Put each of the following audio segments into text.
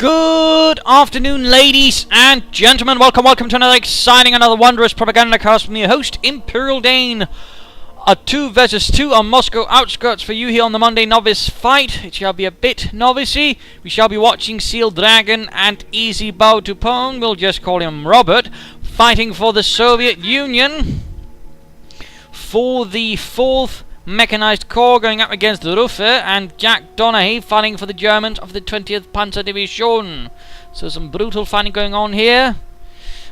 Good afternoon, ladies and gentlemen. Welcome to another exciting, another wondrous Propagandacast from your host, Imperial Dane. A 2 versus 2 on Moscow outskirts for you here on the Monday Novice Fight. It shall be a bit novicey. We shall be watching Zealdragon and Easy Bow to Pong, we'll just call him Robert, fighting for the Soviet Union for the 4th Mechanized Corps, going up against Ruffe and Jack Donaghy fighting for the Germans of the 20th Panzer Division. So some brutal fighting going on here.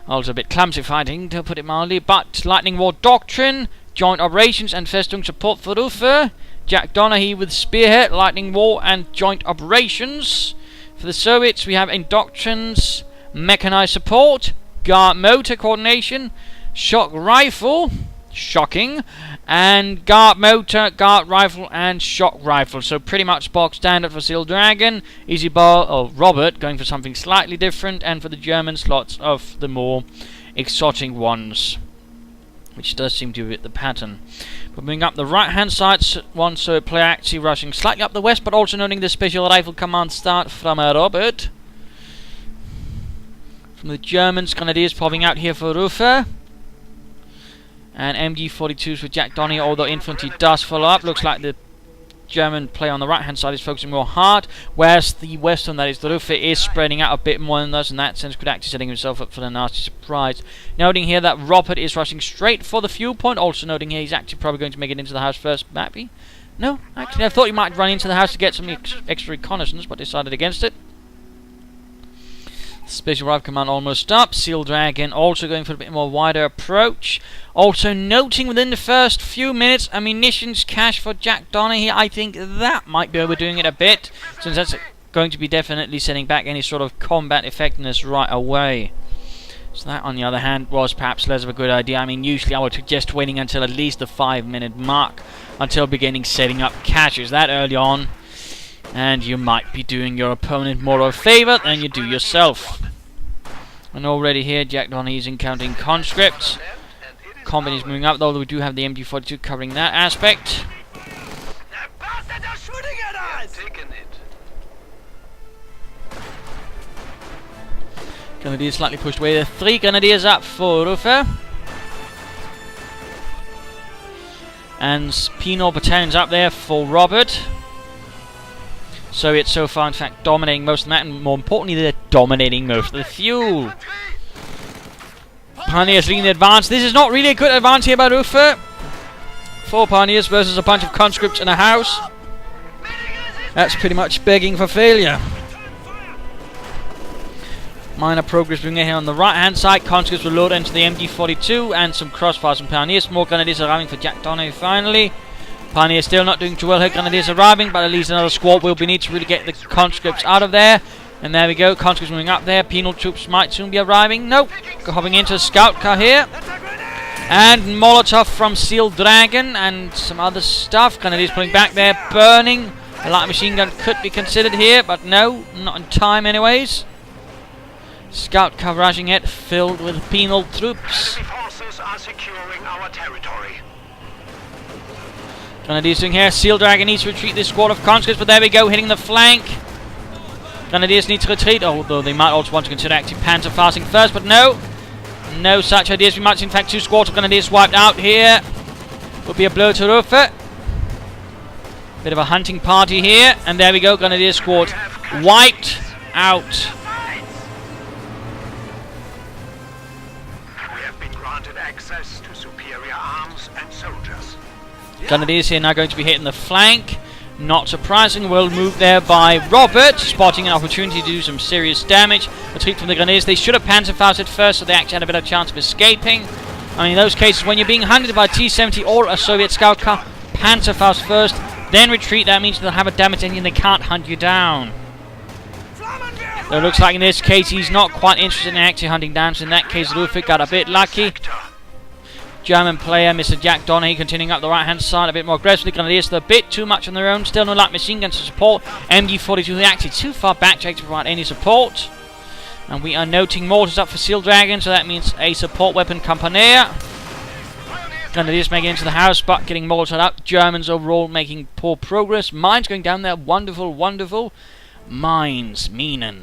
Also a bit clumsy fighting, to put it mildly, but Lightning War Doctrine, Joint Operations and Festung support for Ruffe. Jack Donaghy with Spearhead, Lightning War and Joint Operations. For the Soviets we have Doctrine's Mechanized Support, Guard Motor Coordination, Shock Rifle, shocking, and Guard Motor, Guard Rifle and Shock Rifle. So pretty much box standard for Zealdragon. Easy Bow, or Robert, going for something slightly different, and for the Germans lots of the more exotic ones, which does seem to be the pattern. But moving up the right hand side, one Soviet player actually rushing slightly up the west, but also noting the Special Rifle Command start from Robert. From the Germans, Grenadiers popping out here for Ruffe. And MG42s for Jack Donaghy, although infantry does follow up. Looks like the German player on the right hand side is focusing more hard, whereas the western, that is the Ruffe, is spreading out a bit more than us, in that sense could actually setting himself up for the nasty surprise. Noting here that Robert is rushing straight for the fuel point, also noting here he's actually probably going to make it into the house first, maybe? No, actually I thought he might run into the house to get some extra reconnaissance, but decided against it. Special Rifle Command almost up. Zealdragon also going for a bit more wider approach. Also noting within the first few minutes, ammunitions cache for Jack Donaghy. I think that might be overdoing it a bit, since that's going to be definitely setting back any sort of combat effectiveness right away. So that, on the other hand, was perhaps less of a good idea. I mean, usually I would suggest waiting until at least the 5-minute mark until beginning setting up caches that early on, and you might be doing your opponent more of a favour than you do yourself. And already here Jack Donaghy is encountering conscripts. Combat is moving up, though we do have the MG42 covering that aspect. Grenadiers slightly pushed away. There are 3 Grenadiers up for Ruffe. And penal battalions up there for Robert. Soviets so far, in fact, dominating most of the map, and more importantly, they're dominating most of the fuel. Pioneers leading the advance. This is not really a good advance here by Ruffe. 4 Pioneers versus a bunch of conscripts in a house. That's pretty much begging for failure. Minor progress being here on the right hand side. Conscripts will load into the MG42 and some crossfires from Pioneers. More Grenadiers arriving for Jack Donaghy finally. Pioneers still not doing too well here. Grenadiers arriving, but at least another squad will be needed to really get the conscripts out of there. And there we go, conscripts moving up there. Penal troops might soon be arriving. Nope, hopping into a scout car here. And Molotov from Zealdragon and some other stuff. Grenadiers pulling back there, burning. A light machine gun could be considered here, but no, not in time anyways. Scout car rushing it, filled with penal troops. Forces are securing our territory. Grenadiers doing here. Zealdragon needs to retreat this squad of conscripts, but there we go, hitting the flank. Grenadiers need to retreat, although they might also want to consider active panzer fasting first, but no. No such ideas. We might see, in fact, 2 squads of Grenadiers wiped out here. Would be a blow to Ruffe. Bit of a hunting party here, and there we go, Grenadier squad wiped out. We have been granted access to superior arms and soldiers. Grenadiers here now going to be hitting the flank. Not surprising, well moved there by Robert, spotting an opportunity to do some serious damage. Retreat from the Grenadiers. They should have panzerfausted first, so they actually had a better chance of escaping. I mean, in those cases, when you're being hunted by a T-70 or a Soviet scout car, panzerfaust first, then retreat. That means they'll have a damaged engine, they can't hunt you down. So it looks like in this case he's not quite interested in actually hunting down, so in that case Ruffe got a bit lucky. German player, Mr. Jack Donaghy, continuing up the right hand side a bit more aggressively. Grenadiers a bit too much on their own. Still no light machine guns to support. MG42, they're actually too far back to actually provide any support. And we are noting mortars up for Zealdragon, so that means a support weapon Campanier. Grenadiers making into the house, but getting mortared up. Germans overall making poor progress. Mines going down there. Wonderful, wonderful. Mines, Minen.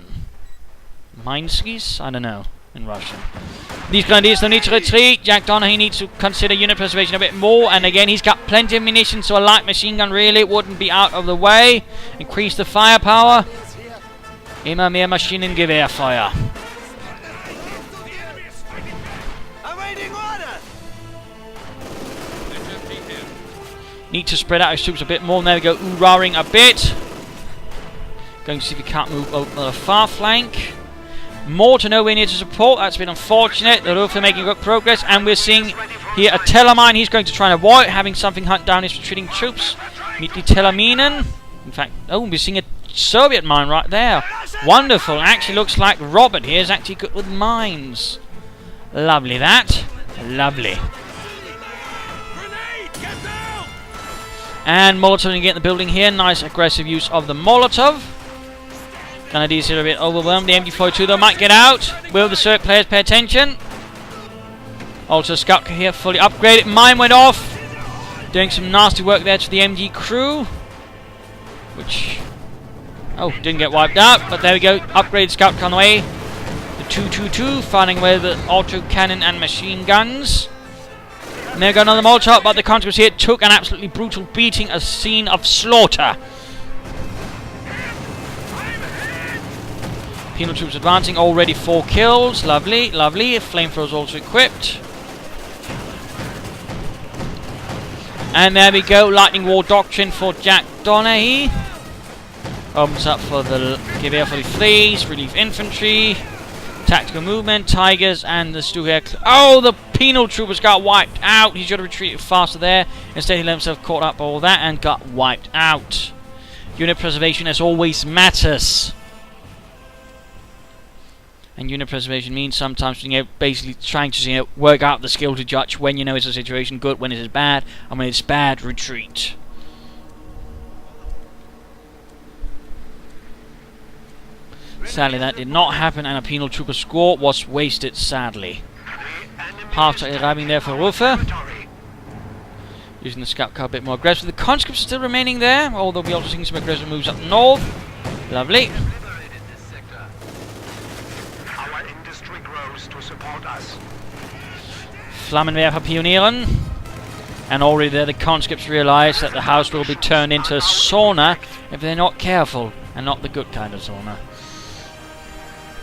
Minskis? I don't know in Russian. These grenadiers don't need to retreat. Jack Donaghy needs to consider unit preservation a bit more. And again, he's got plenty of munitions, so a light machine gun really wouldn't be out of the way. Increase the firepower. Immer mehr Maschinengewehrfeuer. Need to spread out his troops a bit more. And there we go, ooh-rahing a bit. Going to see if we can't move over the far flank. Mortar nowhere near to support. That's been unfortunate. The Ruffe making good progress. And we're seeing here a Tellermine. He's going to try and avoid having something hunt down his retreating troops. Meet the Tellerminen. In fact, oh, we're seeing a Soviet mine right there. Wonderful. Actually looks like Robert here is actually good with mines. Lovely that. Lovely. And Molotov to get in the building here. Nice aggressive use of the Molotov. Grenadiers here a bit overwhelmed. The MG42 though might get out. Will the Soviet players pay attention? Also Scout here fully upgraded. Mine went off. Doing some nasty work there to the MG crew. Which... oh, didn't get wiped out. But there we go. Upgraded Scout on the way. The 222 firing with the auto cannon and machine guns. And there we go, another Molotov, but the conscripts here took an absolutely brutal beating, a scene of slaughter. Penal troops advancing, already 4 kills. Lovely, lovely. Flamethrowers also equipped. And there we go, Lightning War Doctrine for Jack Donaghy. Opens up for the Gewehr 43s, relief infantry, tactical movement, Tigers, and the Stu here. Oh, the penal troopers got wiped out. He should have retreated faster there. Instead, he let himself caught up all that and got wiped out. Unit preservation, as always, matters. And unit preservation means sometimes basically trying to work out the skill to judge when is a situation good, when it is bad, and when it's bad, retreat. Sadly, that did not happen, and a penal trooper score was wasted, sadly. Half arriving there for Ruffe. Using the scout car a bit more aggressive. The conscripts still remaining there, although we also seeing some aggressive moves up north. Lovely. Flammenwerfer pionieren. And already there the conscripts realise that the house will be turned into a sauna if they're not careful, and not the good kind of sauna.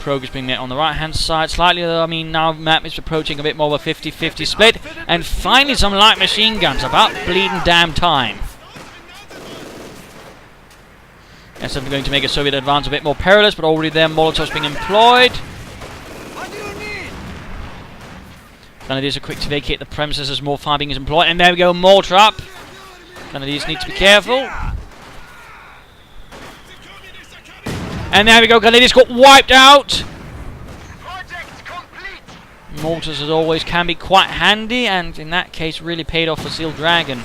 Progress being met on the right hand side slightly, though. I mean, now map is approaching a bit more of a 50-50 split. And finally some light machine guns, about bleeding damn time. That's going to make a Soviet advance a bit more perilous, but already there Molotovs being employed. Grenadiers are quick to vacate the premises as more fire being is employed. And there we go, mortar up. Grenadiers need to be careful. And there we go, Grenadiers got wiped out. Mortars, as always, can be quite handy, and in that case really paid off for Zealdragon.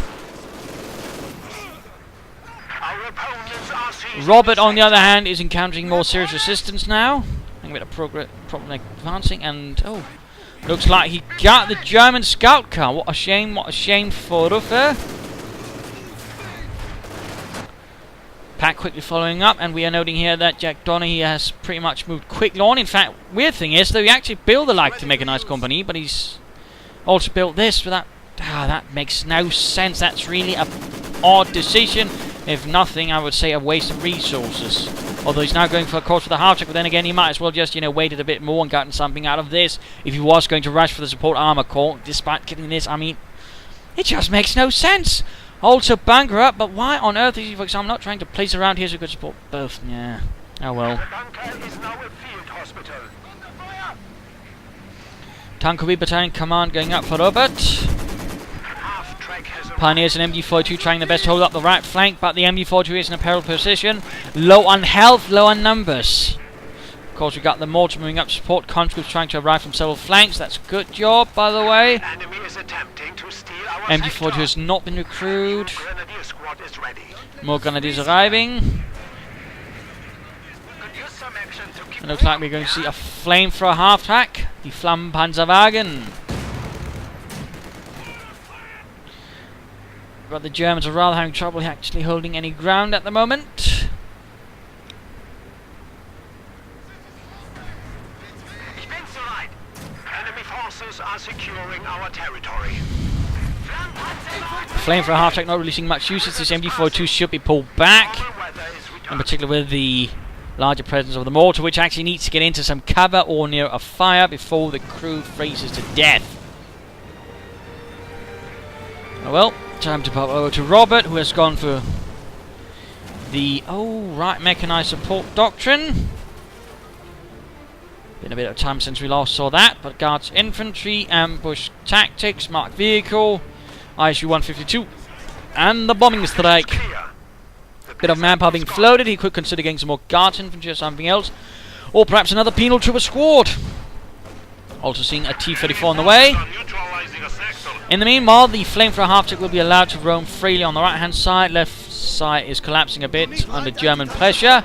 Robert, on the other hand, is encountering more serious resistance now. A bit of progress, probably advancing, and oh, looks like he got the German scout car. What a shame for Ruffe. Pack quickly following up, and we are noting here that Jack Donaghy has pretty much moved quickly on. In fact, weird thing is, though he actually built the like to make a nice company, but he's also built this without. That makes no sense. That's really a odd decision. If nothing, I would say a waste of resources. Although he's now going for a course with the half track, but then again, he might as well just, waited a bit more and gotten something out of this. If he was going to rush for the support armor core, despite getting this, I mean, it just makes no sense. Also bunker up, but why on earth is he, for example, I'm not trying to place around here so we could support both. Yeah. Oh well. Tankovi Battalion Command going up for Robert. Pioneers and MG42 trying their best to hold up the right flank, but the MG42 is in a perilous position. Low on health, low on numbers. Of course, we got the mortar moving up to support. Conscripts trying to arrive from several flanks. That's a good job, by the way. MG42 has not been recruited. More grenadiers arriving. It looks like we're going to see a flamethrower half-track. The Flammenpanzerwagen. But the Germans are rather having trouble actually holding any ground at the moment. forces are securing our territory. Flame for a half-track not releasing much use. This MD-42 should be pulled back, in particular with the larger presence of the mortar, which actually needs to get into some cover or near a fire before the crew freezes to death. Oh well, time to pop over to Robert, who has gone for the mechanized support doctrine. Been a bit of time since we last saw that, but guards infantry, ambush tactics, marked vehicle, ISU 152, and the bombing strike. Bit of manpower being floated. He could consider getting some more guards infantry or something else, or perhaps another penal trooper squad. Also seeing a T-34 on the way. In the meanwhile, the flamethrower half-tick will be allowed to roam freely on the right-hand side. Left side is collapsing a bit under German pressure.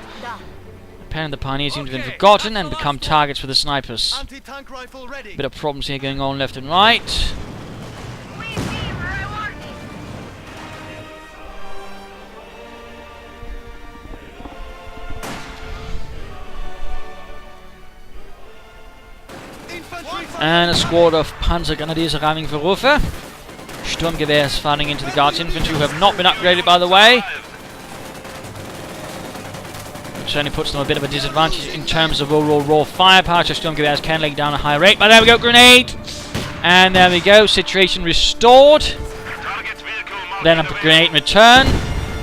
Apparently the pioneers seem to have been forgotten and become targets for the snipers. Bit of problems here going on left and right. And a squad of Panzer Grenadiers arriving for Ruffe. Sturmgewehrs firing into the Guards infantry, who have not been upgraded, by the way. Which certainly puts them a bit of a disadvantage in terms of overall raw firepower. So Sturmgewehrs can lay down a high rate. But there we go, grenade! And there we go, situation restored. Then a grenade in return.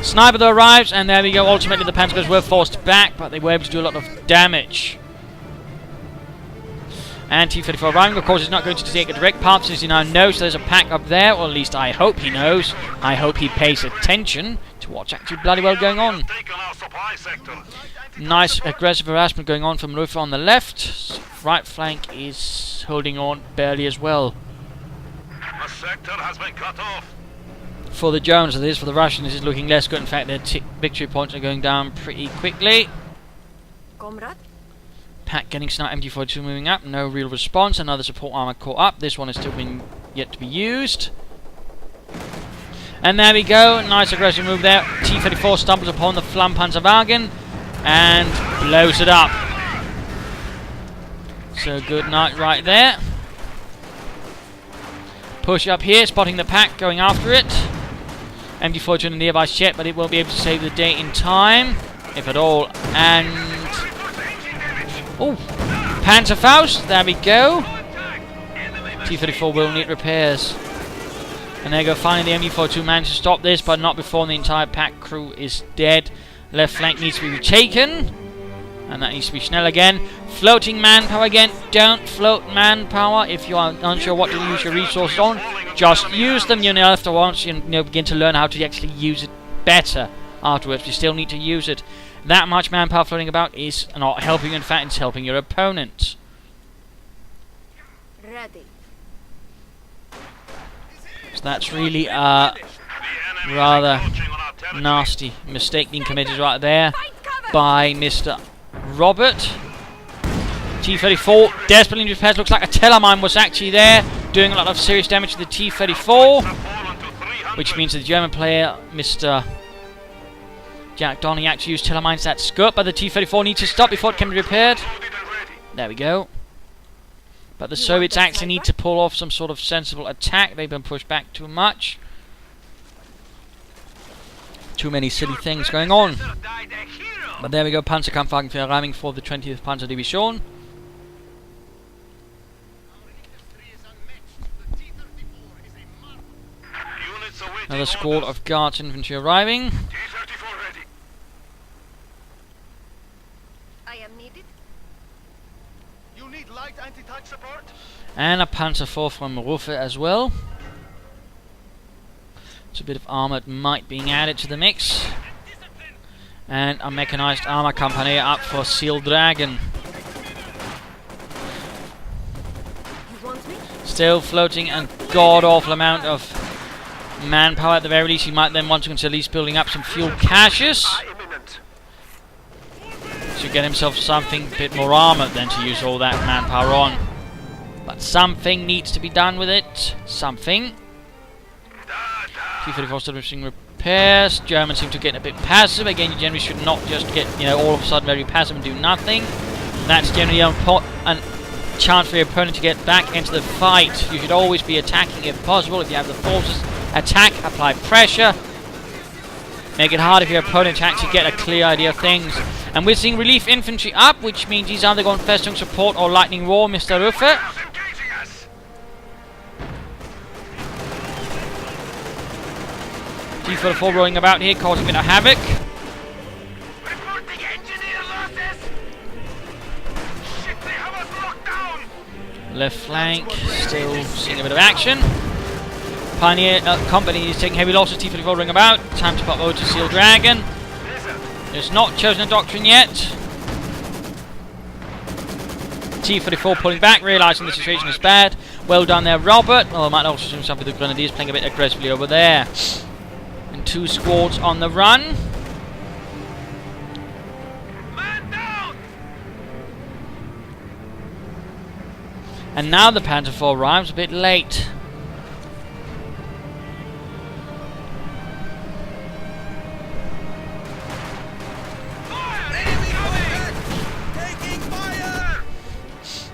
Sniper though arrives, and there we go. Ultimately the Panzers were forced back, but they were able to do a lot of damage. And T-34 arriving, of course, is not going to take a direct path, as he now knows there's a pack up there, or at least I hope he knows. I hope he pays attention to what's actually bloody well going on. Nice aggressive harassment going on from Ruffe on the left. Right flank is holding on barely as well. The sector has been cut off. For the Germans, it is. For the Russians, it is looking less good. In fact, their victory points are going down pretty quickly. Comrade? Pack getting sniped, MG42 moving up, no real response. Another support armor caught up. This one is still being yet to be used. And there we go, nice aggressive move there. T-34 stumbles upon the Flammpanzerwagen and blows it up. So good night right there. Push up here, spotting the pack, going after it. MG42 in the nearby ship, but it won't be able to save the day in time, if at all. And oh, Panzerfaust, there we go. T-34 will need repairs. And there you go, finally the ME-42 managed to stop this, but not before the entire pack crew is dead. Left flank needs to be retaken. And that needs to be Schnell again. Floating manpower again. Don't float manpower if you are unsure what to use your resources on. Just use them, you know, after once you begin to learn how to actually use it better afterwards. You still need to use it. That much manpower floating about is not helping you, in fact it's helping your opponent. Ready. So that's really a rather nasty mistake being committed right there by Mr. Robert. T-34 desperately in repairs. Looks like a Tellermine was actually there, doing a lot of serious damage to the T-34, which means the German player, Mr. Jack Donny, actually used Tellermines that skirt, but the T-34 needs to stop before it can be repaired. There we go. But the Soviets actually need to pull off some sort of sensible attack. They've been pushed back too much. Too many silly things going on. But there we go, Panzerkampfwagen arriving for the 20th Panzer Division. Another squad of Guards infantry arriving. I am needed. You need light anti-tank support? And a Panzer IV from Ruffe as well. It's a bit of armoured might being added to the mix. And a mechanized armor company up for Zealdragon. Still floating a god-awful amount of manpower. At the very least, you might then want to consider at least building up some fuel caches to get himself something a bit more armoured than to use all that manpower on. But something needs to be done with it. Something. T-34 still missing repairs. Germans seem to get a bit passive. Again, you generally should not just get, all of a sudden very passive and do nothing. That's generally an chance for your opponent to get back into the fight. You should always be attacking if possible. If you have the forces, attack, apply pressure. Make it hard if your opponent to actually get a clear idea of things. And we're seeing relief infantry up, which means he's either going Festung support or lightning roar, Mr. Ruffe. T-44 rolling about here, causing a bit of havoc. Left flank, still seeing a bit of action. Pioneer company is taking heavy losses. T-44 ring about. Time to pop over to Zealdragon. It's not chosen a doctrine yet. T-44 pulling back, realising the situation is bad. Well done there, Robert. Oh, might also show himself with the Grenadiers playing a bit aggressively over there. And 2 squads on the run. And now the Panther 4 arrives a bit late.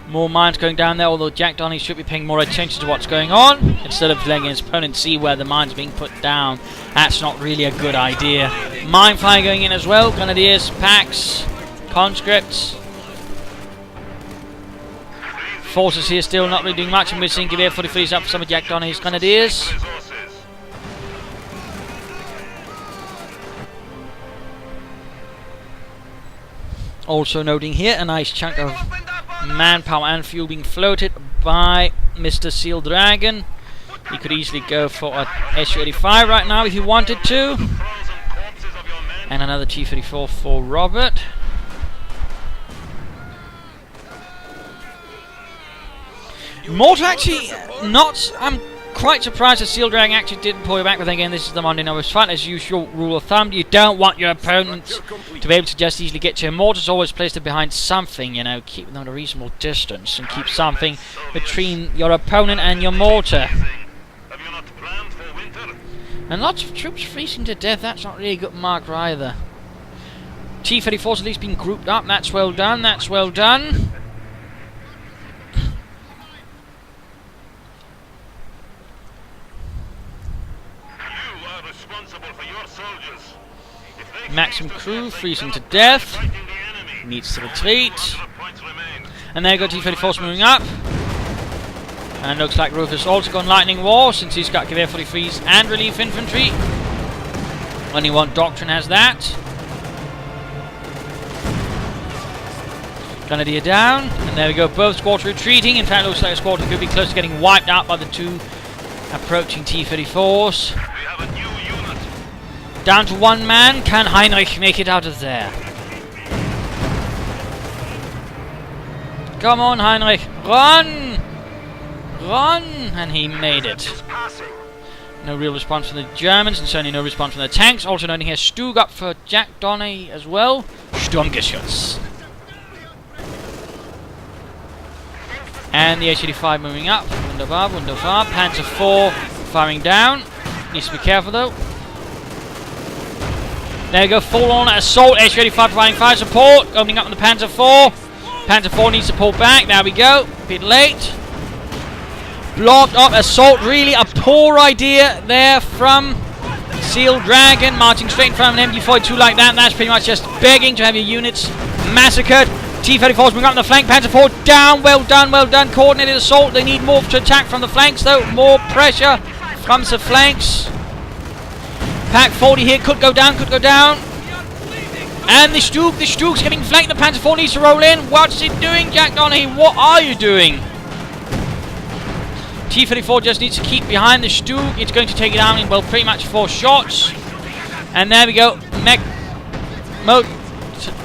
More mines going down there, although Jack Donny should be paying more attention to what's going on instead of letting his opponent see where the mines are being put down. That's not really a good idea. Mine fire going in as well. Grenadiers, packs, conscripts. Forces here still not really doing much, and we're seeing Gewehr 43s up for some of Jack Donny's Grenadiers. Also noting here a nice chunk of manpower and fuel being floated by Mr. Zealdragon. He could easily go for a Su-85 right now if he wanted to. And another T-34 for Robert. Mortar actually not... I'm quite surprised that Zealdragon actually didn't pull you back, but again, this is the Monday Novice Fight. As usual, rule of thumb, you don't want your opponent to be able to just easily get to your mortars. Always place them behind something, you know, keep them at a reasonable distance and keep something between your opponent and your mortar. And lots of troops freezing to death, that's not really a good marker either. T-34's at least been grouped up, that's well done, that's well done. Maximum crew freezing to death. Needs to retreat. And there you go, T-34's moving up. And looks like Rufus also gone lightning war since he's got Gewehr 43s and relief infantry. Only one Doctrine has that. Grenadier down. And there we go, both squads retreating. In fact, it looks like a squad could be close to getting wiped out by the 2 approaching T-34s. Down to 1 man. Can Heinrich make it out of there? Come on, Heinrich. Run! Run! And he made it. No real response from the Germans, and certainly no response from the tanks. Also noting here, Stug up for Jack Donny as well. Sturmgeschütz. And the H-85 moving up. Wunderbar, wunderbar. Panzer 4 firing down. Needs to be careful though. There you go, full on assault. H-85 providing fire support. Opening up on the Panzer 4. Panzer 4 needs to pull back. There we go. A bit late. Blocked up assault. Really a poor idea there from Zealdragon. Marching straight in front of an MD-42 like that. And that's pretty much just begging to have your units massacred. T-34's moving up on the flank. Panzer 4 down. Well done, well done. Coordinated assault. They need more to attack from the flanks though. More pressure from the flanks. Pack 40 here, could go down, could go down. And the Stug's getting flanked. The Panzer 4 needs to roll in. What's it doing, Jack Donny? What are you doing? T-34 just needs to keep behind the Stug. It's going to take it down in, well, pretty much 4 shots. And there we go.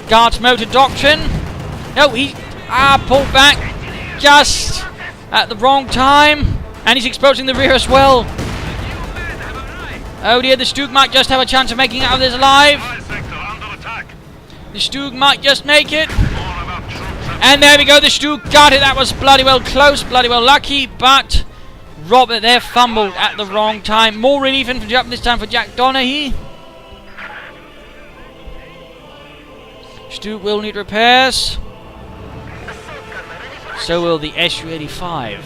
Guards motor Doctrine. No, he pulled back just at the wrong time. And he's exposing the rear as well. Oh dear, the Stug might just have a chance of making it out of this alive. The Stug might just make it. And there we go, the Stug got it. That was bloody well close, bloody well lucky. But Robert there fumbled at the wrong time. More relief infantry up this time for Jack Donaghy. Stug will need repairs. So will the Su-85.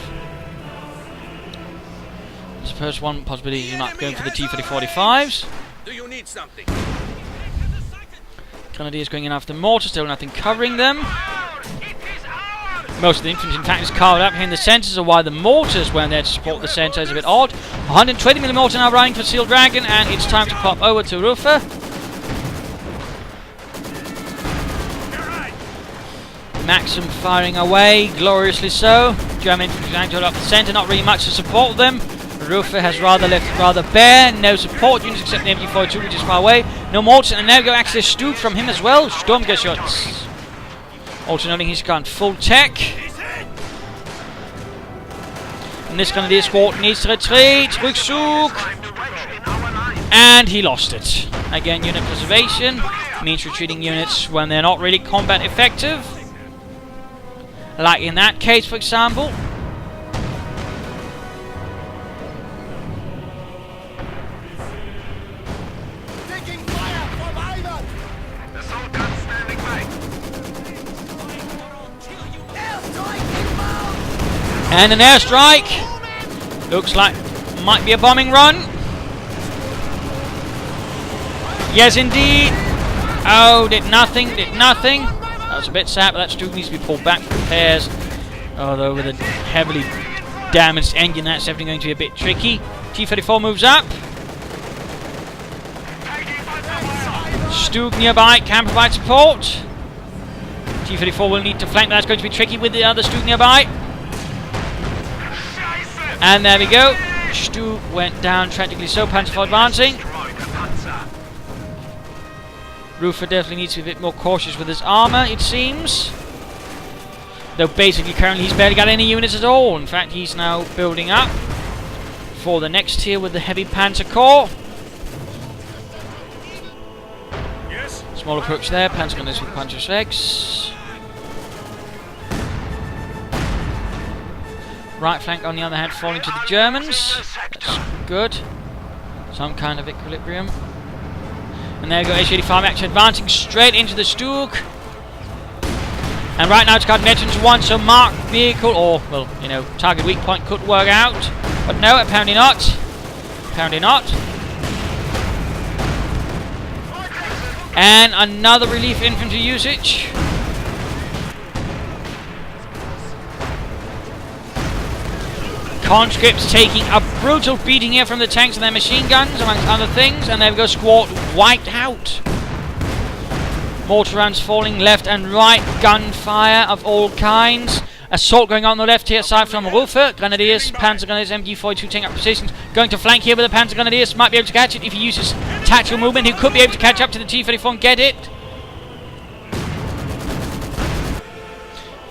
I suppose one possibility is you might be going for the T-3045s. Do you need something? Grenadiers going in after mortars, still nothing covering them. Most of the infantry, in fact, is carved up here in the centres, of why the mortars weren't there to support the centre is a bit odd. 120mm mortar now running for Zealdragon, and it's time to pop over to Ruffe. Maxim firing away, gloriously so. German infantry trying to hold up the centre, not really much to support them. Ruffe has left rather bare, no support units except the MG42, which is far away. No mortars, and now go access Stug from him as well. Sturmgeschütz. Also noting he's gone full tech. And this Grenadier squad needs to retreat. Rückzug. And he lost it. Again, unit preservation means retreating units when they're not really combat effective. Like in that case, for example. And an airstrike. Looks like might be a bombing run. Yes, indeed. Oh, did nothing. That was a bit sad, but that still needs to be pulled back for repairs. Although with a heavily damaged engine, that's definitely going to be a bit tricky. T-34 moves up. Stug nearby can provide support. T-34 will need to flank, but that's going to be tricky with the other Stug nearby. And there we go. Stug went down tragically so. Panzer advancing. Ruffe definitely needs to be a bit more cautious with his armour, it seems. Though basically currently he's barely got any units at all. In fact, he's now building up for the next tier with the heavy Panzer Corps. Small approach there. Panzer gunners with Panzer Schrecks. Right flank, on the other hand, falling to the Germans. That's good. Some kind of equilibrium. And there we go, Su-85 actually advancing straight into the Stug. And right now it's got an edge into one, so marked vehicle, or, well, you know, target weak point could work out. But no, apparently not. Apparently not. And another relief infantry usage. Conscripts taking a brutal beating here from the tanks and their machine guns, amongst other things. And there we go, squad wiped out. Mortar rounds falling left and right. Gunfire of all kinds. Assault going on the left here side from Ruffe. Grenadiers, Panzer Grenadiers, MG42 taking up positions. Going to flank here with the Panzer Grenadiers. Might be able to catch it if he uses tactical movement. He could be able to catch up to the T-34 and get it.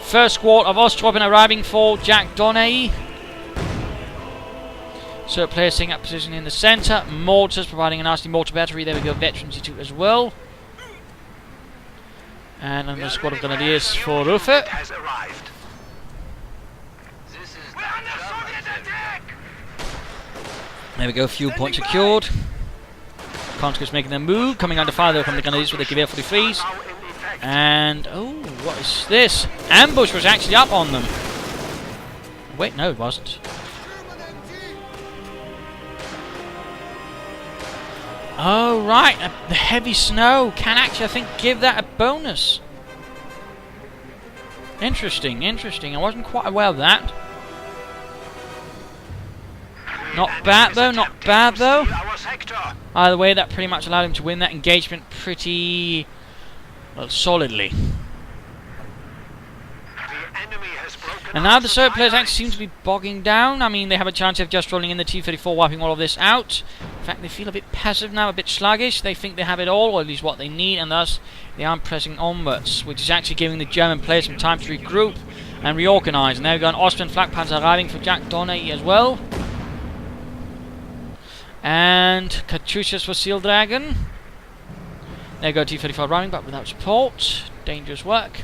First squad of Osttroppen arriving for Jack Donay. So players taking up position in the centre. Mortars providing a nasty mortar battery. There we go, Veterans E2 as well. And another squad of Grenadiers for Ruffe. There we go, fuel point secured. Conscripts making their move. Coming under fire though from the Grenadiers with the Gewehr 43s. And, oh, what is this? Ambush was actually up on them. Wait, no it wasn't. Oh, right. The heavy snow can actually, I think, give that a bonus. Interesting, interesting. I wasn't quite aware of that. Not bad, though. Not bad, though. Either way, that pretty much allowed him to win that engagement pretty, well, solidly. And now the Soviet players actually seem to be bogging down. I mean, they have a chance of just rolling in the T-34, wiping all of this out. In fact, they feel a bit passive now, a bit sluggish. They think they have it all, or at least what they need, and thus they aren't pressing onwards, which is actually giving the German players some time to regroup and reorganize. And there we go, an Austrian flak panzer arriving for Jack Donay as well. And Katyushas for Zealdragon. There you go, T-34 running, but without support. Dangerous work.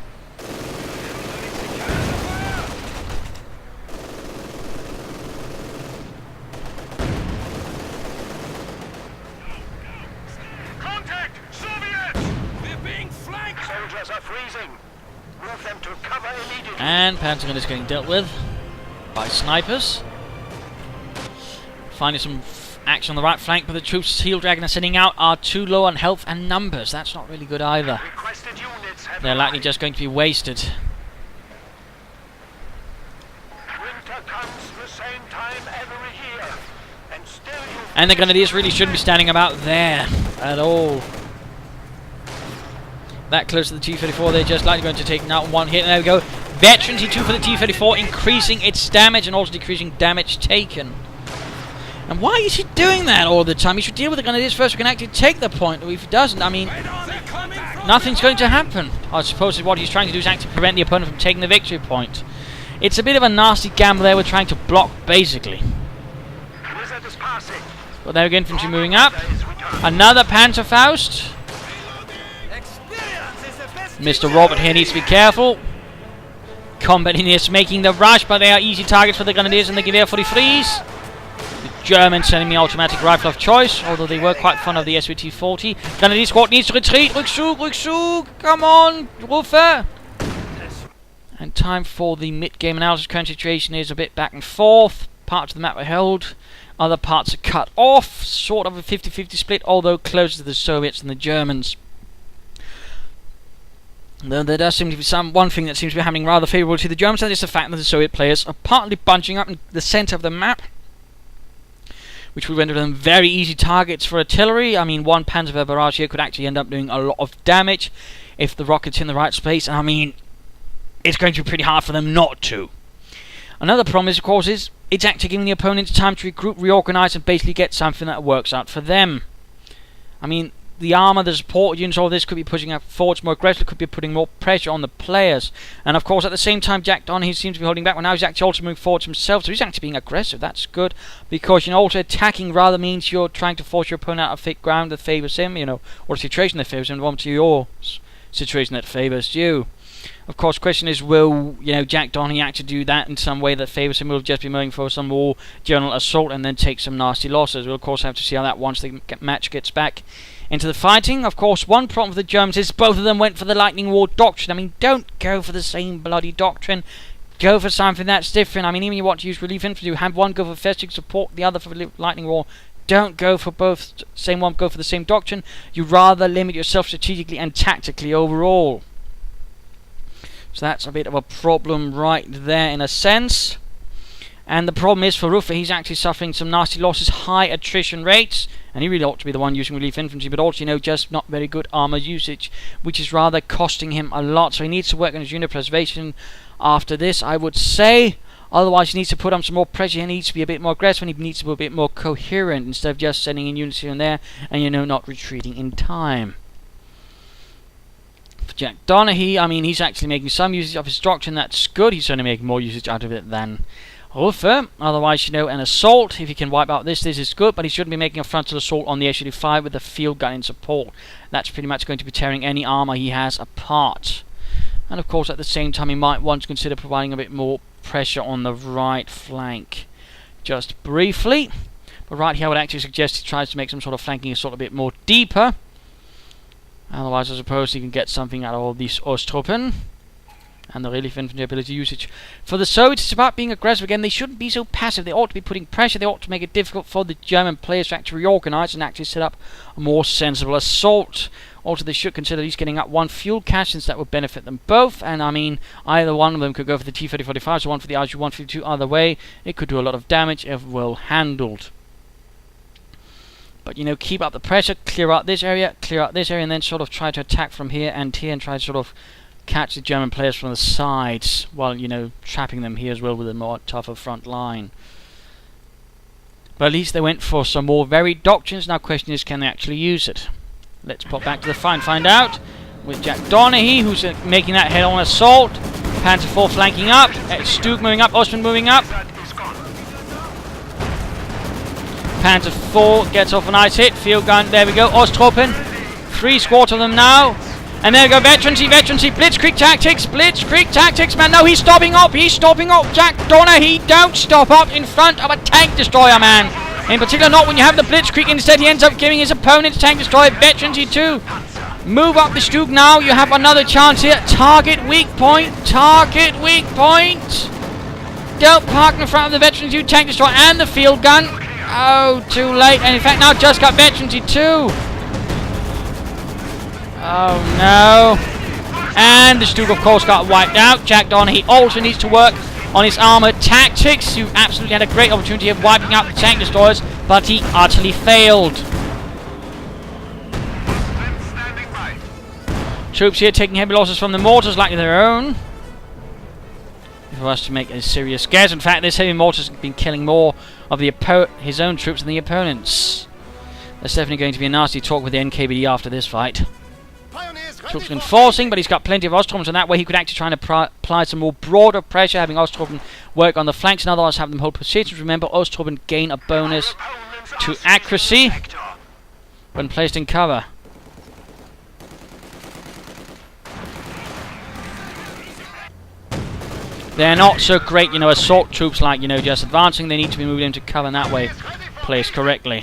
again. Pentagon is getting dealt with by snipers. Finding some action on the right flank, but the troops Zealdragon are sending out are too low on health and numbers. That's not really good either. Requested units have They're likely arrived. just going to be wasted. Winter comes the same time every year, and still you... And the Grenadiers really shouldn't be standing about there at all. That close to the T-34, they're just likely going to take out one hit. And there we go. Veteran T2 for the T-34, increasing its damage and also decreasing damage taken. And why is he doing that all the time? He should deal with the Grenadiers first. We can actually take the point. If he doesn't, I mean, nothing's going to happen. I suppose what he's trying to do is actually prevent the opponent from taking the victory point. It's a bit of a nasty gamble there. We're trying to block, basically. Wizard is passing. But there again, infantry moving up. Another Panzerfaust. Mr. Robert here needs to be careful. Combat Engineers making the rush, but they are easy targets for the Grenadiers and the Gewehr 43s. The Germans sending me automatic rifle of choice, although they were quite fond of the SWT-40. Grenadier squad needs to retreat. Rückzug, Rückzug. Come on, Ruffe. And time for the mid-game analysis. Current situation is a bit back and forth. Parts of the map are held. Other parts are cut off. Sort of a 50-50 split, although closer to the Soviets than the Germans. Though there does seem to be one thing that seems to be happening rather favourable to the Germans, and it's the fact that the Soviet players are partly bunching up in the centre of the map, which will render them very easy targets for artillery. I mean, one Panzerwehr barrage here could actually end up doing a lot of damage if the rocket's in the right space. I mean, it's going to be pretty hard for them not to. Another problem is, of course, it's actually giving the opponents time to regroup, reorganise, and basically get something that works out for them. I mean, the armour, the support units, all this could be pushing up forwards more aggressively, could be putting more pressure on the players. And of course, at the same time, Jack Don, he seems to be holding back. Well, now he's actually also moving forwards himself, so he's actually being aggressive. That's good, because, you know, also attacking rather means you're trying to force your opponent out of fit ground that favours him, you know, or a situation that favours him, to your situation that favours you. Of course, the question is, will, you know, Jack Donny actually do that in some way that favours him? Will just be moving for some more general assault and then take some nasty losses? We'll of course have to see how that once the match gets back into the fighting. Of course, one problem with the Germans is both of them went for the Lightning War Doctrine. I mean, don't go for the same bloody Doctrine. Go for something that's different. I mean, even if you want to use relief infantry, you have one go for festive support, the other for Lightning War. Don't go for both, same one, go for the same Doctrine. You rather limit yourself strategically and tactically overall. So that's a bit of a problem right there in a sense. And the problem is for Ruffe, he's actually suffering some nasty losses, high attrition rates, and he really ought to be the one using relief infantry, but also, you know, just not very good armour usage, which is rather costing him a lot. So he needs to work on his unit preservation after this, I would say. Otherwise, he needs to put on some more pressure. He needs to be a bit more aggressive, and he needs to be a bit more coherent instead of just sending in units here and there, and, you know, not retreating in time. For Jack Donaghy, I mean, he's actually making some usage of his doctrine. That's good. He's certainly making more usage out of it than Ruffe. Otherwise, you know, an assault, if he can wipe out this is good, but he shouldn't be making a frontal assault on the SU-5 with the field gun in support. That's pretty much going to be tearing any armour he has apart. And of course, at the same time, he might want to consider providing a bit more pressure on the right flank. Just briefly. But right here, I would actually suggest he tries to make some sort of flanking assault a bit more deeper. Otherwise, I suppose he can get something out of all these Osttruppen. And the relief infantry ability usage. For the Soviets, it's about being aggressive again. They shouldn't be so passive. They ought to be putting pressure. They ought to make it difficult for the German players to actually reorganize and actually set up a more sensible assault. Also, they should consider at least getting up one fuel cache, since that would benefit them both. And I mean, either one of them could go for the T-3045, so one for the RG-152. Either way, it could do a lot of damage if well handled. But, you know, keep up the pressure, clear out this area, and then sort of try to attack from here and here, and try to sort of catch the German players from the sides, while, you know, trapping them here as well with a more tougher front line. But at least they went for some more varied doctrines. Now, question is, can they actually use it? Let's pop back to the fight and find out. With Jack Donaghy, who's making that head-on assault. Panzer IV flanking up. Stug moving up. Ostman moving up. Panzer IV gets off a nice hit. Field gun. There we go. Osttruppen. 3 squad of them now. And there we go. Veterancy. Blitzkrieg tactics. Man, no, he's stopping up. Jack Donaghy, don't stop up in front of a tank destroyer, man. In particular, not when you have the Blitzkrieg. Instead, he ends up giving his opponent's tank destroyer Veterancy 2. Move up the Stuk now. You have another chance here. Target weak point. Target weak point. Don't park in front of the Veterans 2 tank destroyer and the field gun. Oh, too late. And in fact, now just got Veterans 2. Oh, no. And the Stuk, of course, got wiped out. Jack Donner, he also needs to work on his armor tactics. You absolutely had a great opportunity of wiping out the tank destroyers, but he utterly failed. Troops here taking heavy losses from the mortars like their own. For us to make a serious guess. In fact, this heavy mortars have been killing more of his own troops than the opponents. There's definitely going to be a nasty talk with the NKVD after this fight. Troops enforcing, but he's got plenty of Ostroms, and that way he could actually try and apply some more broader pressure, having Ostromen work on the flanks and otherwise have them hold positions. Remember, Ostromen gain a bonus to accuracy when placed in cover. They're not so great, assault troops like, just advancing. They need to be moved into cover in that way, placed correctly.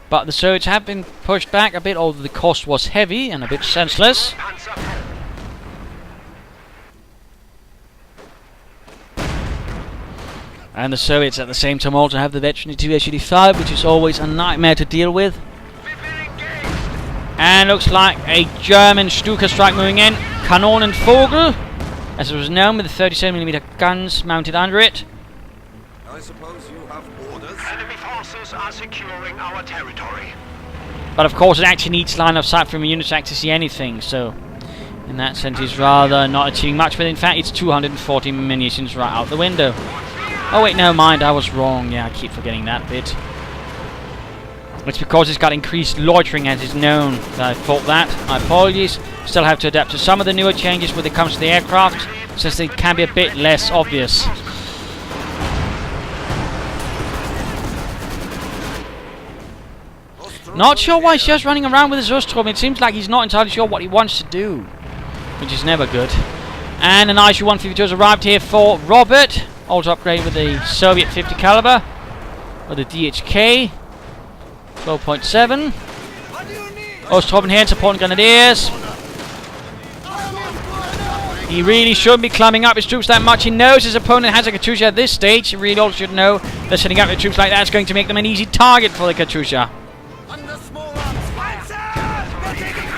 But the Soviets have been pushed back a bit, although the cost was heavy and a bit senseless. And the Soviets at the same time also have the Veteran 2 SUD-5, which is always a nightmare to deal with. And looks like a German Stuka strike moving in. Kanonenvogel, as it was known, with the 37mm guns mounted under it. I suppose you have orders? Enemy forces are securing our territory. But of course it actually needs line of sight from a unit to actually see anything, so in that sense he's rather not achieving much, but in fact it's 240 munitions right out the window. Oh wait, no mind, I was wrong. Yeah, I keep forgetting that bit. It's because it's got increased loitering as is known that I thought that. My apologies. Still have to adapt to some of the newer changes when it comes to the aircraft, since they can be a bit less obvious. Not sure why he's just running around with his Ostrom. It seems like he's not entirely sure what he wants to do, which is never good. And an ISU-152 has arrived here for Robert. Also upgraded with the Soviet 50 caliber, or the DHK 12.7. Ostrom here supporting Grenadiers. He really shouldn't be climbing up his troops that much. He knows his opponent has a Katyusha at this stage. He really also should know that setting up the troops like that is going to make them an easy target for the Katyusha.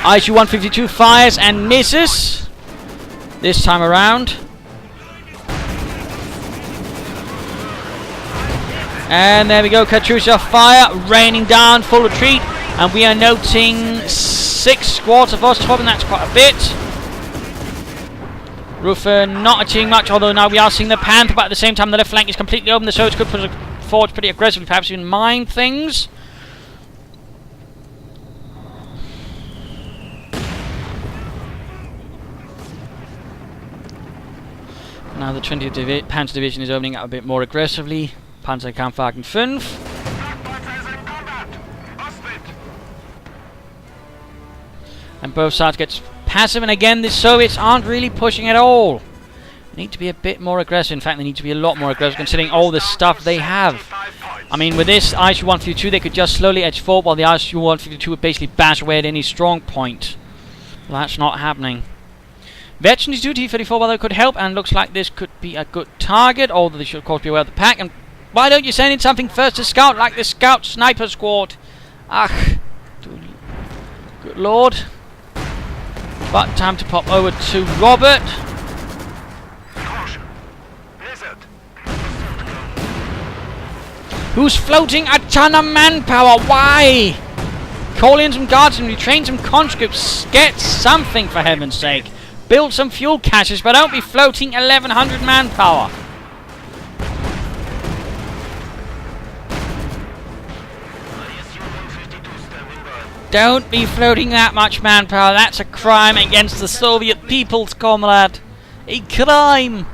ISU-152 fires and misses this time around. And there we go, Katyusha fire, raining down, full retreat. And we are noting 6 squads of Ostrom, and that's quite a bit. Ruffe not achieving much, although now we are seeing the Panther, but at the same time the left flank is completely open. The Soviets could push forward pretty aggressively, perhaps even mine things. Now the 20th Panzer Division is opening up a bit more aggressively. Panzerkampfwagen 5. And both sides get passive, and again the Soviets aren't really pushing at all. They need to be a bit more aggressive. In fact, they need to be a lot more aggressive considering all the stuff they have. I mean, with this ISU-152 they could just slowly edge forward while the ISU-152 would basically bash away at any strong point. Well, that's not happening. Veterans 2 T-34, well, they could help, and looks like this could be a good target, although they should of course be aware of the pack. And why don't you send in something first to scout, like the Scout Sniper Squad? Ach, good lord. But time to pop over to Robert. Who's floating a ton of manpower? Why? Call in some guards and retrain some conscripts. Get something, for heaven's sake. Build some fuel caches, but don't be floating 1100 manpower. Don't be floating that much manpower. That's a crime against the Soviet peoples, comrade. A crime.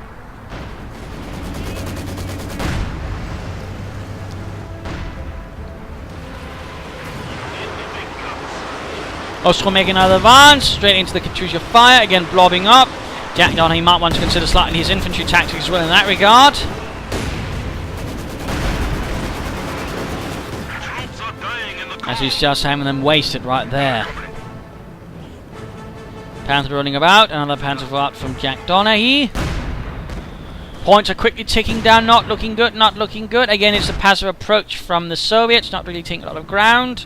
Ostrom making another advance, straight into the Katyusha fire, again blobbing up. Jack Donner, he might want to consider slightly his infantry tactics as well in that regard. As he's just having them wasted right there. Panther running about, another Panther out from Jack Donaghy. Points are quickly ticking down, not looking good, not looking good. Again, it's a passive approach from the Soviets, not really taking a lot of ground.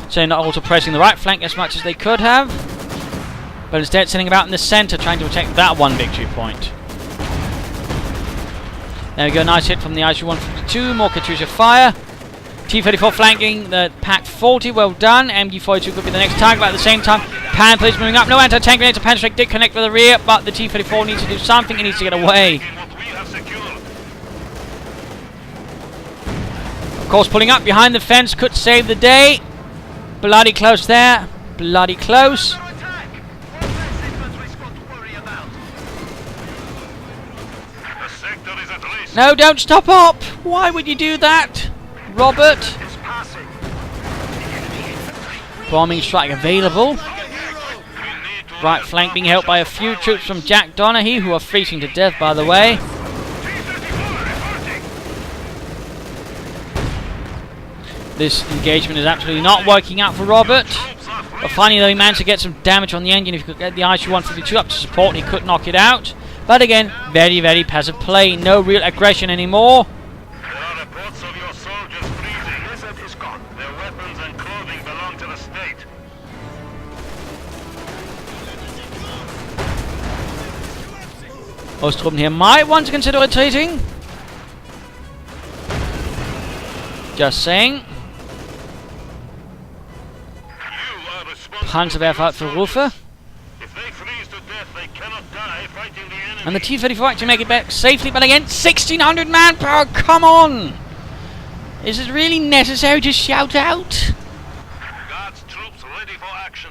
So they're not also pressing the right flank as much as they could have. But instead sitting about in the centre, trying to protect that one victory point. There we go, nice hit from the IC-152, more Katyusha fire. T-34 flanking the PaK-40, well done. MG-42 could be the next target, but at the same time, Panther is moving up. No anti-tank grenades, a Panther strike did connect with the rear, but the T-34 needs to do something, it needs to get away. Of course, pulling up behind the fence could save the day. Bloody close there, bloody close. No, don't stop up! Why would you do that, Robert? Bombing strike available. Right flank being helped by a few troops from Jack Donaghy, who are freezing to death, by the way. This engagement is absolutely not working out for Robert. But finally, though, he managed to get some damage on the engine. If he could get the IC-152 up to support, he could knock it out. But again, very, very passive play. No real aggression anymore. There are reports of your soldiers freezing. Lizard is gone. Their weapons and clothing belong to the state. Ostruppen here might want to consider retreating. Just saying. Panzerwerfer out for Ruffe. If they freeze to death, they cannot die fighting the enemy. And the T-34 actually make it back safely, but again, 1,600 manpower, come on! Is it really necessary to shout out? Guards troops ready for action.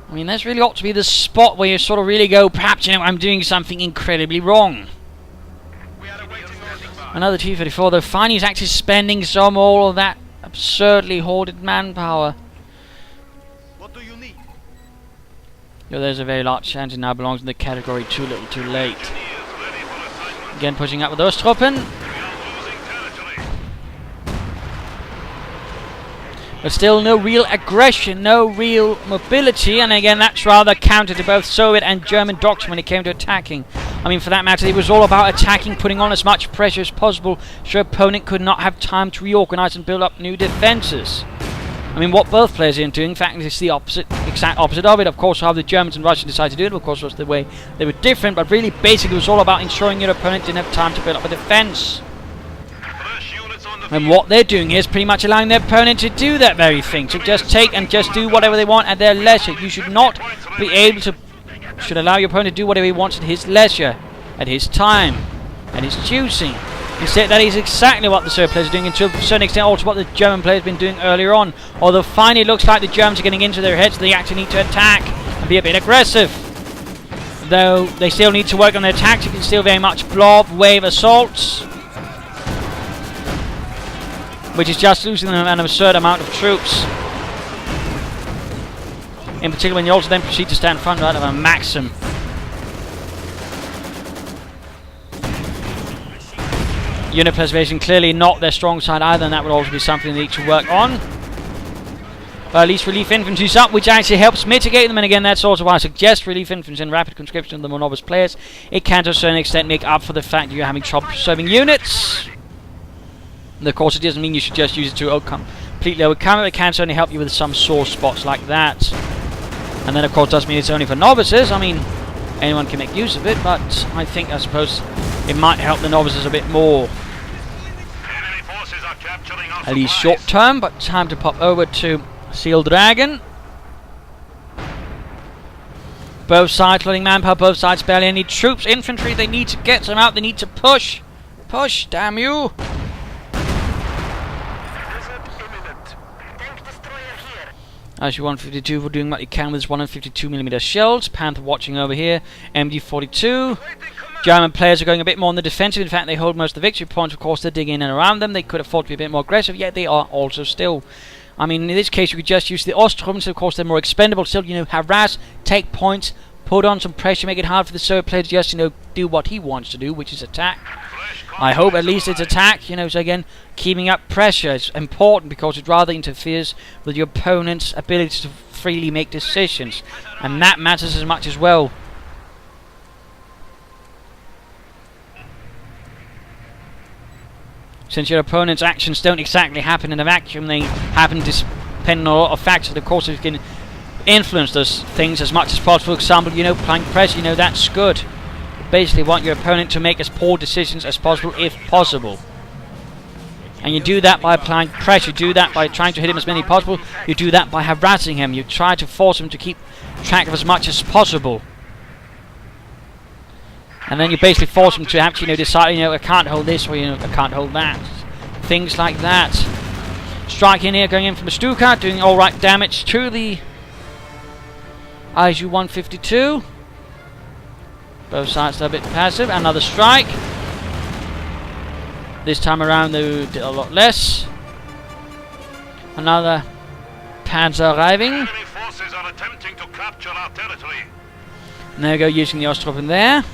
I mean, that's really ought to be the spot where you sort of really go, perhaps, you know, I'm doing something incredibly wrong. We are awaiting orders. Another T-34, though, finally is actually spending some all of that absurdly hoarded manpower. What do you need? Yo, there's a very large chance it now belongs in the category too little too late. Again, pushing up with Ostruppen. But still no real aggression, no real mobility, and again that's rather counter to both Soviet and German doctrine when it came to attacking. I mean, for that matter, it was all about attacking, putting on as much pressure as possible so your opponent could not have time to reorganize and build up new defenses. I mean, what both players are doing, in fact, it's the opposite, exact opposite of it. Of course, how the Germans and Russians decided to do it, of course, was the way they were different, but really, basically, it was all about ensuring your opponent didn't have time to build up a defense. And what they're doing is pretty much allowing their opponent to do that very thing, to just take and just do whatever they want at their leisure. You should not be able to, should allow your opponent to do whatever he wants at his leisure, at his time, at his choosing. Instead, that is exactly what the Serb players are doing, and to a certain extent also what the German players have been doing earlier on. Although finally it looks like the Germans are getting into their heads, they actually need to attack and be a bit aggressive. Though they still need to work on their tactics, and still very much blob, wave assaults, which is just losing them an absurd amount of troops. In particular when you also then proceed to stand front right of a Maxim. Unit preservation clearly not their strong side either, and that would also be something they need to work on. But at least relief infantry's up, which actually helps mitigate them, and again that's also why I suggest relief infantry and rapid conscription of the more novice players. It can to a certain extent make up for the fact that you're having trouble preserving units. And of course it doesn't mean you should just use it to completely overcome it, it can certainly help you with some sore spots like that. And then of course it doesn't mean it's only for novices. I mean, anyone can make use of it, but I suppose it might help the novices a bit more. At least short term, but time to pop over to Zealdragon. Both sides loading manpower, both sides barely any troops. Infantry, they need to get some out, they need to push. Push, damn you! IC-152 for doing what you can with his 152mm shells. Panther watching over here. MG-42. German players are going a bit more on the defensive. In fact, they hold most of the victory points. Of course, they're digging in and around them. They could afford to be a bit more aggressive, yet they are also still. I mean, in this case, you could just use the Ostruppen. So, of course, they're more expendable. Still, you know, harass, take points, put on some pressure, make it hard for the Soviet player to just, do what he wants to do, which is attack. I hope at least it's attack, so again, keeping up pressure is important because it rather interferes with your opponent's ability to freely make decisions, and that matters as much as well. Since your opponent's actions don't exactly happen in a vacuum, they happen depending on a lot of factors. Of course, if you can influence those things as much as possible, for example, applying pressure, that's good. You basically want your opponent to make as poor decisions as possible, if possible. And you do that by applying pressure, you do that by trying to hit him as many as possible, you do that by harassing him, you try to force him to keep track of as much as possible. And then you basically force him to actually, decide, I can't hold this, or, I can't hold that. Things like that. Strike in here, going in from the Stuka, doing alright damage to the ISU 152. Both sides are a bit passive. Another strike. This time around they did a lot less. Another Panzer arriving. Enemy forces are attempting to capture our territory. And there we go, using the Ostrom there.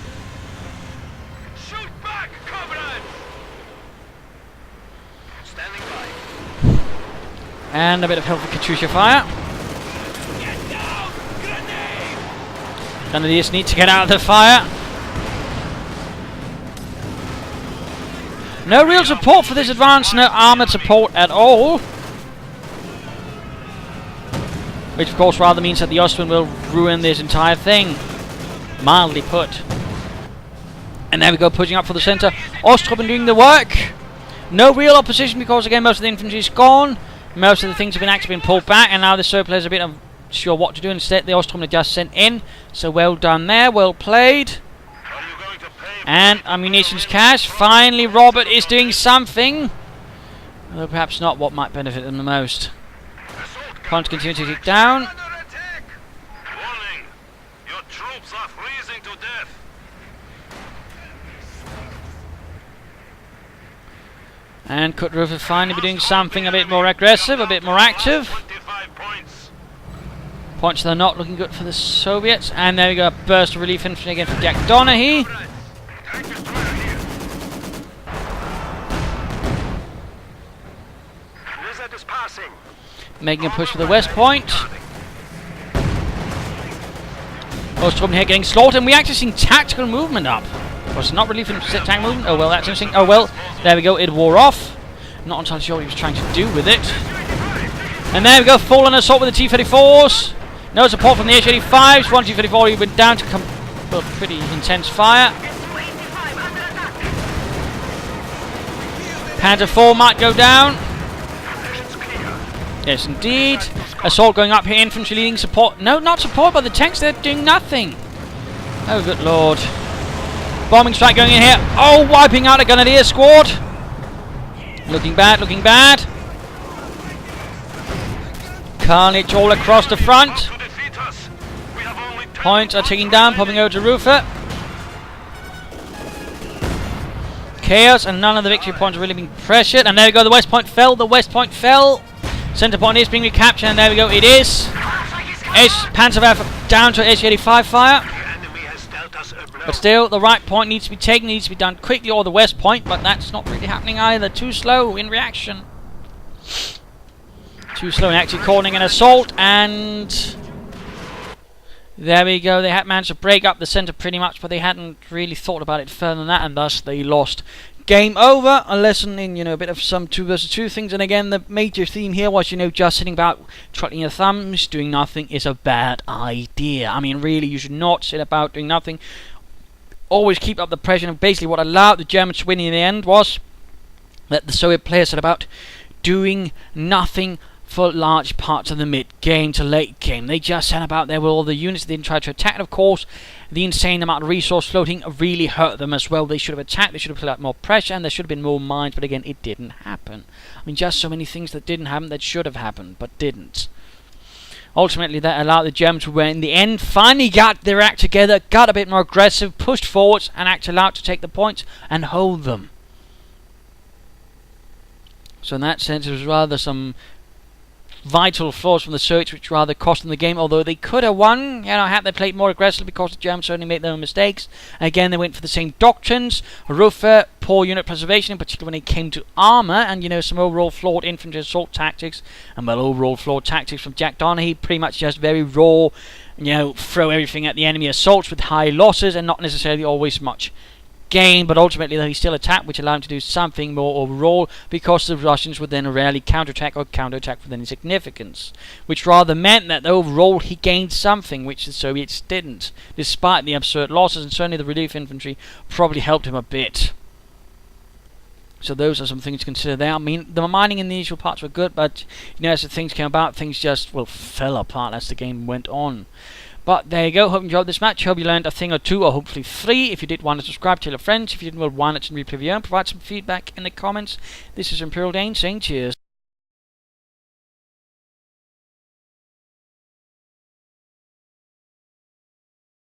Shoot back, comrades! Standing by. And a bit of healthy Katyusha fire. Get down! Grenade! None of these need to get out of the fire. No real support for this advance, no armoured support at all. Which of course rather means that the Ostrom will ruin this entire thing. Mildly put. And there we go, pushing up for the centre. Ostrom doing the work. No real opposition because again most of the infantry is gone. Most of the things have actually been pulled back, and now the Soviet players are a bit unsure what to do. Instead the Ostrom are just sent in. So well done there, well played. And ammunitions cache. Finally Robert is doing something. Although perhaps not what might benefit them the most. Points continue to tick down. Warning! Your troops are freezing to death. And could Ruffe finally be doing something a bit more aggressive, a bit more active. 25 points. Points that are not looking good for the Soviets. And there we go, a burst of relief infantry again from Jack Donaghy. Tank destroyer here. Lizard is passing. Making a push for the west point. Ostrom here getting slaughtered, and we actually seen tactical movement up. Was it not relief and tank movement? Oh well, that's interesting. Oh well, there we go, it wore off. Not entirely sure what he was trying to do with it. And there we go, full-on assault with the T-34s. No support from the H-85s. One T-34 he went down to pretty intense fire. Panzer IV might go down. Yes, indeed. Assault going up here. Infantry leading support. No, not support, but the tanks, they're doing nothing. Oh, good lord. Bombing strike going in here. Oh, wiping out a Grenadier squad. Looking bad, looking bad. Carnage all across the front. Points are ticking down, popping over to Ruffe. Chaos, and none of the victory points are really being pressured. And there we go, the west point fell, the west point fell. Centre point is being recaptured, and there we go, it is. Panzerwerfer down to H-85 fire. But still, the right point needs to be taken, needs to be done quickly, or the west point, but that's not really happening either. Too slow in reaction. Too slow in actually calling an assault, and there we go. They had managed to break up the centre pretty much, but they hadn't really thought about it further than that, and thus they lost. Game over. A lesson in, a bit of some 2 versus 2 things. And again, the major theme here was, just sitting about twiddling your thumbs, doing nothing is a bad idea. I mean, really, you should not sit about doing nothing. Always keep up the pressure. And basically, what allowed the Germans to win in the end was that the Soviet players set about doing nothing for large parts of the mid-game to late game. They just sat about there with all the units. They didn't try to attack, and of course, the insane amount of resource floating really hurt them as well. They should have attacked, they should have put out more pressure, and there should have been more mines, but again, it didn't happen. I mean, just so many things that didn't happen that should have happened, but didn't. Ultimately, that allowed the Germans to win in the end, finally got their act together, got a bit more aggressive, pushed forwards, and actually allowed to take the points and hold them. So in that sense, it was rather some vital flaws from the Soviets, which rather cost them the game, although they could have won, had they played more aggressively, because the Germans certainly made their own mistakes. Again, they went for the same doctrines. Ruffe, poor unit preservation, in particular when it came to armour, and some overall flawed infantry assault tactics, and overall flawed tactics from Jack Donaghy, pretty much just very raw, throw everything at the enemy assaults with high losses, and not necessarily always much gain, but ultimately he still attacked, which allowed him to do something more overall, because the Russians would then rarely counterattack or counterattack with any significance, which rather meant that overall he gained something which the Soviets didn't, despite the absurd losses, and certainly the relief infantry probably helped him a bit. So those are some things to consider there. I mean, the mining in the initial parts were good, but as the things came about, things just fell apart as the game went on. But there you go. Hope you enjoyed this match. Hope you learned a thing or two, or hopefully 3. If you did, want to subscribe, tell your friends. If you didn't, why not replay your own. Provide some feedback in the comments. This is Imperial Dane saying cheers.